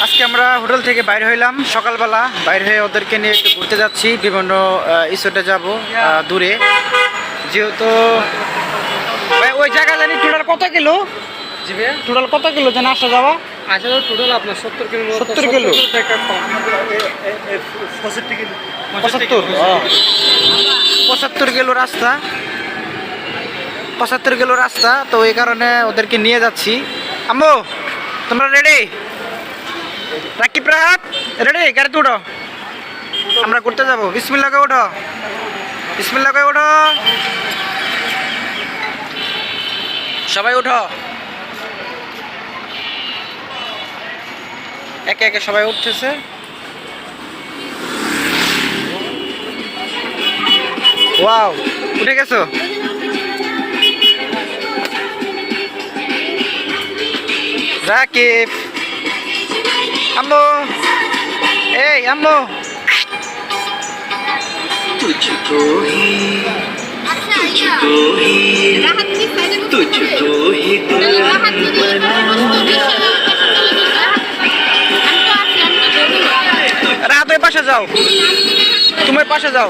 আজকে আমরা হোটেল থেকে বাইরে হইলাম সকালবেলা, বাইরে হয়ে ওদেরকে নিয়ে একটু ঘুরতে যাচ্ছি, বিভিন্ন ইস্যুতে যাব দূরে। যেহেতু ভাই ওই জায়গা জানি টোটাল কত কিলো, জি ভাইয়া, টোটাল কত কিলো যেন আসা যাওয়া? আচ্ছা টোটাল আপনার 70 কিলো। 70 কিলো? 75 কিলো রাস্তা, 75 কিলো রাস্তা। তো এই কারণে ওদেরকে নিয়ে যাচ্ছি। আম্মু তোমরা রেডি? রাকিব রাহাত রেডি? গাড়িতে উঠো, আমরা ঘুরতে যাবো। বিসমিল্লাহ করে উঠো, বিসমিল্লাহ করে উঠো, সবাই উঠো। একে একে সবাই উঠতেছে। ওয়াও, উঠে গেছো? রাকিব, আম্মু, এই আম্মু, तुझको ही तुझको ही तुझको ही दिल রাহাত ওই পাশে যাও, তুমি ওই পাশে যাও।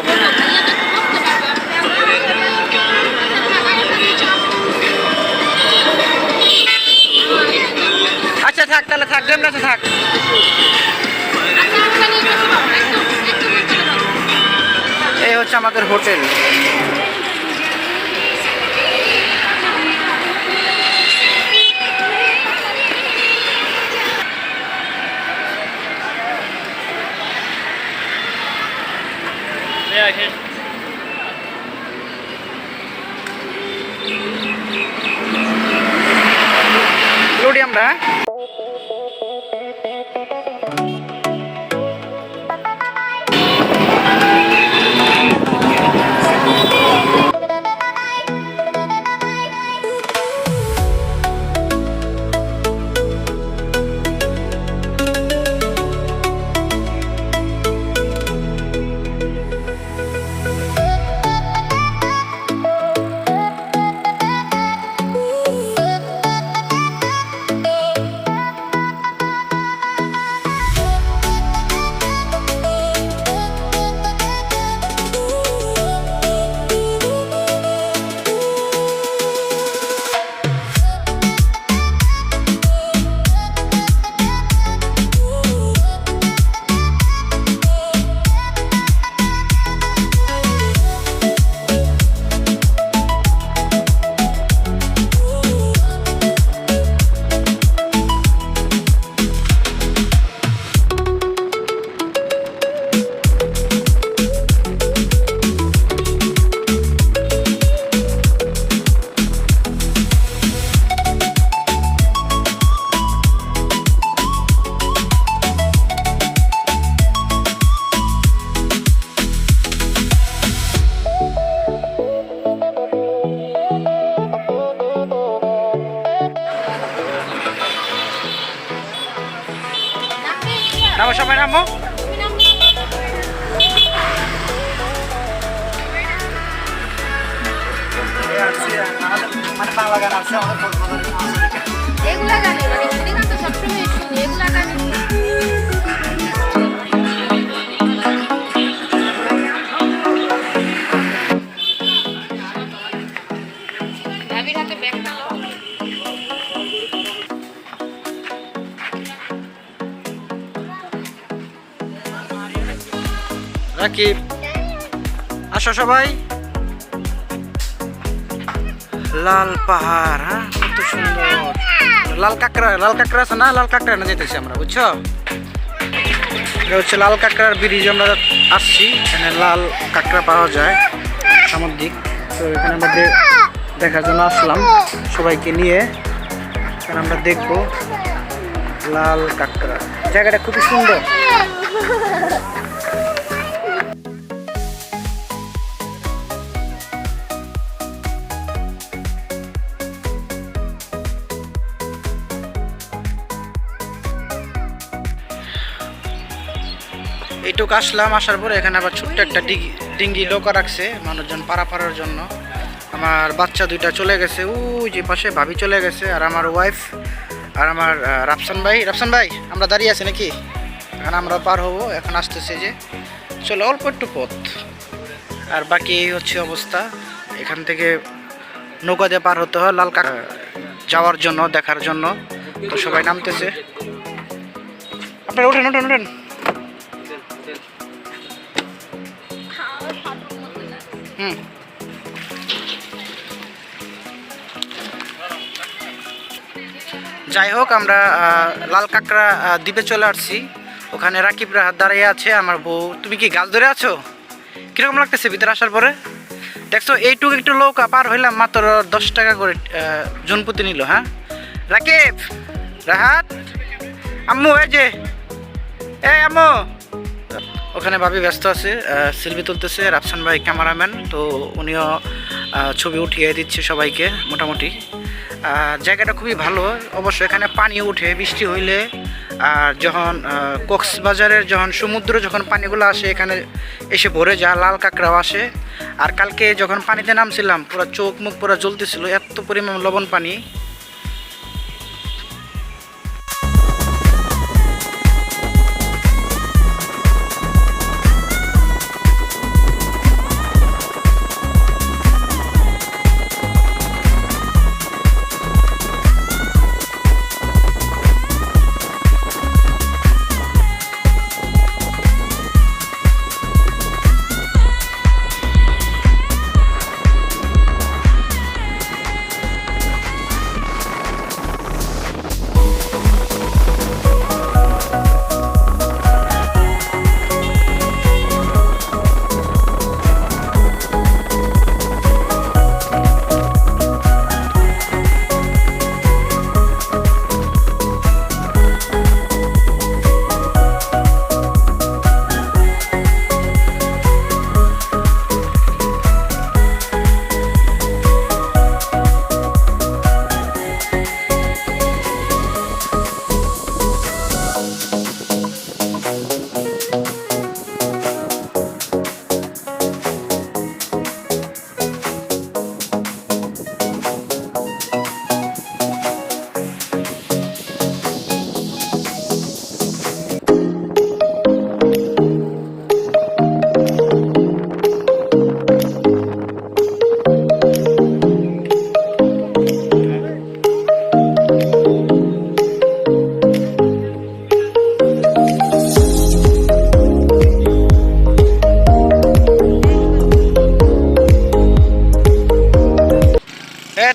আচ্ছা থাক, তাহলে থাক, যেমন আছে থাক। এই হচ্ছে আমাদের হোটেল। লোডি আমরা নামো, সবাই নামো। মানে বাংলা গান আছে এগুলা গানে মানে হিন্দি গান তো সবসময় শুনি, এগুলা গানে ভাবির হাতে ব্যাগটা নাও। রাকিব, আসো সবাই। লাল পাহাড়, হ্যাঁ কত সুন্দর। লাল কাঁকড়া, লাল কাঁকড়া আছে না? লাল কাঁকড়া না যেতেছি আমরা, বুঝছো? এটা হচ্ছে লাল কাঁকড়ার ব্রিজ। আমরা আসছি, এখানে লাল কাঁকড়া পাওয়া যায় সামুদ্রিক। তো এখানে আমরা দেখার জন্য আসলাম সবাইকে নিয়ে। এখানে আমরা দেখবো লাল কাঁকড়া। জায়গাটা খুবই সুন্দর। এইটুকু আসলাম, আসার পরে এখানে আবার ছোট্ট একটা ডিঙ্গি নৌকা রাখছে মানুষজন পারার জন্য। আমার বাচ্চা দুইটা চলে গেছে, ওই যে পাশে ভাবি চলে গেছে, আর আমার ওয়াইফ আর আমার রাফসান ভাই আমরা দাঁড়িয়ে আছি নাকি? এখন আমরা পার হবো, এখন আসতেছে যে চলো অল্প একটু পথ। আর বাকি এই হচ্ছে অবস্থা, এখান থেকে নৌকা দিয়ে পার হতে হয় লাল কাঁকড়া যাওয়ার জন্য, দেখার জন্য। তো সবাই নামতেছে, আপনারা ওঠেন ওঠেন ওঠেন। হুম, যাই হোক আমরা লাল কাঁকড়া দ্বীপে চলে আসছি। ওখানে রাকিব রাহাত দাঁড়িয়ে আছে, আমার বউ। তুমি কি গাছ ধরে আছো? কীরকম লাগতেছে ভিতরে আসার পরে? দেখছো এইটুকু একটু নৌকা পার হইলাম, মাত্র 10 টাকা করে জনপ্রতি নিল। হ্যাঁ রাকিব রাহাত, আম্মু এই যে, এই আম্মু। ওখানে ভাবি ব্যস্ত আছে, সেলফি তুলতেছে। রাফসান ভাই ক্যামেরাম্যান, তো উনিও ছবি উঠিয়ে দিচ্ছে সবাইকে মোটামুটি। জায়গাটা খুবই ভালো অবশ্য, এখানে পানি উঠে বৃষ্টি হইলে। আর যখন কক্সবাজারের যখন সমুদ্র যখন পানিগুলো আসে এখানে এসে ভরে যায়, লাল কাঁকড়াও আসে। আর কালকে যখন পানিতে নামছিলাম পুরো চোখ মুখ পুরো জ্বলতেছিল, এত পরিমাণ লবণ পানি।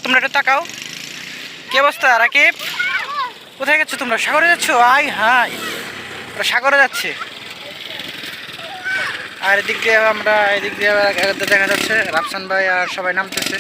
তোমরা একটু তাকাও, কি অবস্থা রাকিব? কোথায় গেছো তোমরা? সাগরে যাচ্ছ? আই হাই, ওরা সাগরে যাচ্ছে। আর এদিক দিয়ে আমরা, এদিক দিয়ে দেখা যাচ্ছে রাফসান ভাই আর সবাই নামতেছে।